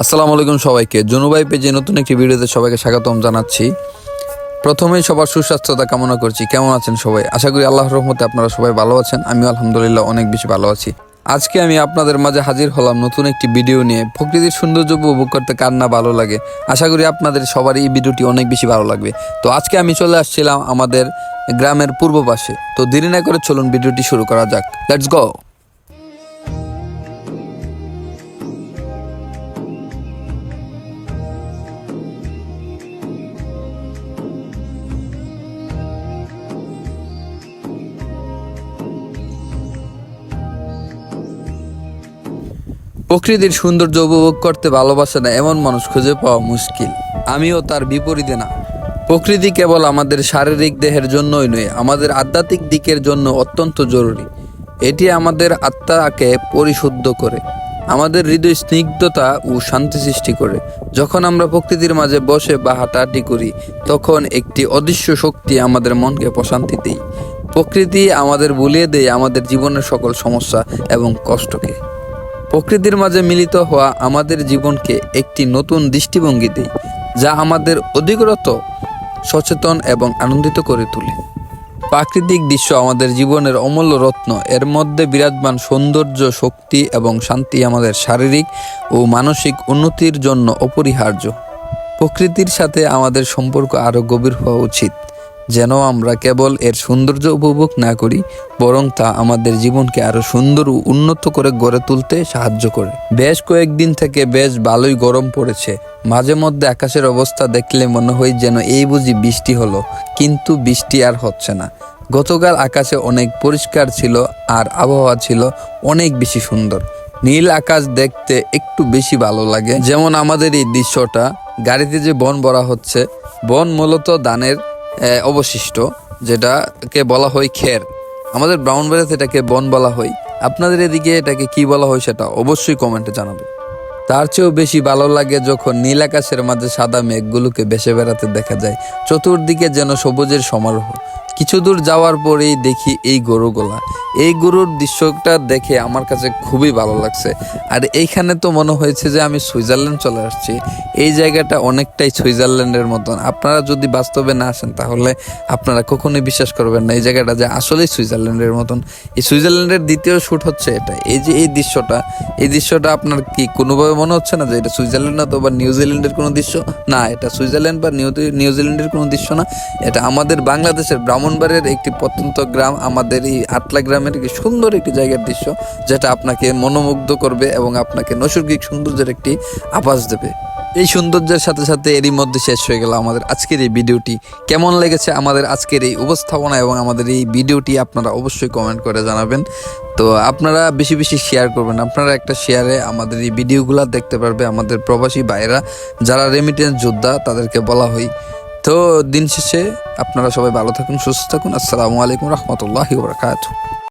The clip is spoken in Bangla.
আসসালামু আলাইকুম সবাইকে। জুনু ভাই পেজে নতুন একটি ভিডিওতে সবাইকে স্বাগতম জানাচ্ছি। প্রথমেই সবার সুস্বাস্থ্যতা কামনা করছি। কেমন আছেন সবাই? আশা করি আল্লাহর রহমতে আপনারা সবাই ভালো আছেন। আমিও আলহামদুলিল্লাহ অনেক বেশি ভালো আছি। আজকে আমি আপনাদের মাঝে হাজির হলাম নতুন একটি ভিডিও নিয়ে। প্রকৃতির সৌন্দর্য উপভোগ করতে কার না ভালো লাগে। আশা করি আপনাদের সবারই এই ভিডিওটি অনেক বেশি ভালো লাগবে। তো আজকে আমি চলে আসছিলাম আমাদের গ্রামের পূর্ব পাশে। তো দেরি না করে চলুন ভিডিওটি শুরু করা যাক। Let's go. প্রকৃতির সৌন্দর্য উপভোগ করতে ভালোবাসে না এমন মানুষ খুঁজে পাওয়া মুশকিল। আমিও তার বিপরীতে না। প্রকৃতি কেবল আমাদের শারীরিক দেহের জন্যই নয়, আমাদের আধ্যাত্মিক দিকের জন্য অত্যন্ত জরুরি। এটি আমাদের আত্মাকে পরিশুদ্ধ করে, আমাদের হৃদয় স্নিগ্ধতা ও শান্তি সৃষ্টি করে। যখন আমরা প্রকৃতির মাঝে বসে বা হাঁটাহাঁটি করি, তখন একটি অদৃশ্য শক্তি আমাদের মনকে প্রশান্তি দেয়। প্রকৃতি আমাদের ভুলিয়ে দেয় আমাদের জীবনের সকল সমস্যা এবং কষ্টকে। প্রকৃতির মাঝে মিলিত হওয়া আমাদের জীবনকে একটি নতুন দৃষ্টিভঙ্গি দেয়, যা আমাদের অধিকতর সচেতন এবং আনন্দিত করে তোলে। প্রাকৃতিক দৃশ্য আমাদের জীবনের অমূল্য রত্ন। এর মধ্যে বিরাজমান সৌন্দর্য, শক্তি এবং শান্তি আমাদের শারীরিক ও মানসিক উন্নতির জন্য অপরিহার্য। প্রকৃতির সাথে আমাদের সম্পর্ক আরও গভীর হওয়া উচিত, যেন আমরা কেবল এর সৌন্দর্য উপভোগ না করি, বরং তা আমাদের জীবনকে আরো সুন্দর ও উন্নত করে গড়ে তুলতে সাহায্য করে। বেশ কয়েকদিন থেকে বেশ ভালোই গরম পড়েছে। মাঝে মধ্যে আকাশের অবস্থা দেখলে মনে হয় যেন এই বুঝি বৃষ্টি হলো, কিন্তু বৃষ্টি আর হচ্ছে না। গতকাল আকাশে অনেক পরিষ্কার ছিল আর আবহাওয়া ছিল অনেক বেশি সুন্দর। নীল আকাশ দেখতে একটু বেশি ভালো লাগে। যেমন আমাদের এই দৃশ্যটা, গাড়িতে যে বন ভরা হচ্ছে, বন মূলত ধানের অবশিষ্ট, যেটাকে বলা হয় খের। আমাদের ব্রাহ্মণবাড়িয়াতে এটাকে বন বলা হয়। আপনাদের এদিকে এটাকে কি বলা হয় সেটা অবশ্যই কমেন্টে জানাবেন। তার চেয়েও বেশি ভালো লাগে যখন নীল আকাশের মাঝে সাদা মেঘগুলোকে ভেসে বেড়াতে দেখা যায়। চতুর্দিকে যেন সবুজের সমারোহ। কিছু দূর যাওয়ার পরেই দেখি এই গরুগুলা। এই গরুর দৃশ্যটা দেখে আমার কাছে খুবই ভালো লাগছে। আর এইখানে তো মনে হয়েছে যে আমি সুইজারল্যান্ড চলে আসছি। এই জায়গাটা অনেকটাই সুইজারল্যান্ডের মতন। আপনারা যদি বাস্তবে না আসেন তাহলে আপনারা কখনোই বিশ্বাস করবেন না এই জায়গাটা যে আসলেই সুইজারল্যান্ডের মতন। এই সুইজারল্যান্ডের দ্বিতীয় শুট হচ্ছে এটা। এই যে এই দৃশ্যটা আপনার কি কোনোভাবে মনে হচ্ছে না যে এটা সুইজারল্যান্ড না তো বা নিউজিল্যান্ডের কোনো দৃশ্য? না, এটা সুইজারল্যান্ড বা নিউজিল্যান্ডের কোনো দৃশ্য না। এটা আমাদের বাংলাদেশের ব্রাহ্মণবাড়িয়ার একটি প্রত্যন্ত গ্রাম, আমাদের এই আটলা গ্রামের একটি সুন্দর একটি জায়গার দৃশ্য, যেটা আপনাকে মনোমুগ্ধ করবে এবং আপনাকে নৈসর্গিক সৌন্দর্যের একটি আভাস দেবে। এই সৌন্দর্যের সাথে সাথে এরই মধ্যে শেষ হয়ে গেল আমাদের আজকের এই ভিডিওটি। কেমন লেগেছে আমাদের আজকের এই উপস্থাপনা এবং আমাদের এই ভিডিওটি আপনারা অবশ্যই কমেন্ট করে জানাবেন। তো আপনারা বেশি বেশি শেয়ার করবেন। আপনারা একটা শেয়ারে আমাদের এই ভিডিওগুলো দেখতে পারবে আমাদের প্রবাসী ভাইয়েরা, যারা রেমিটেন্স যোদ্ধা, তাদেরকে বলা হয়। তো দিন শেষে আপনারা সবাই ভালো থাকুন, সুস্থ থাকুন। আসসালামু আলাইকুম রহমতুল্লাহি ওয়া বারাকাতুহু।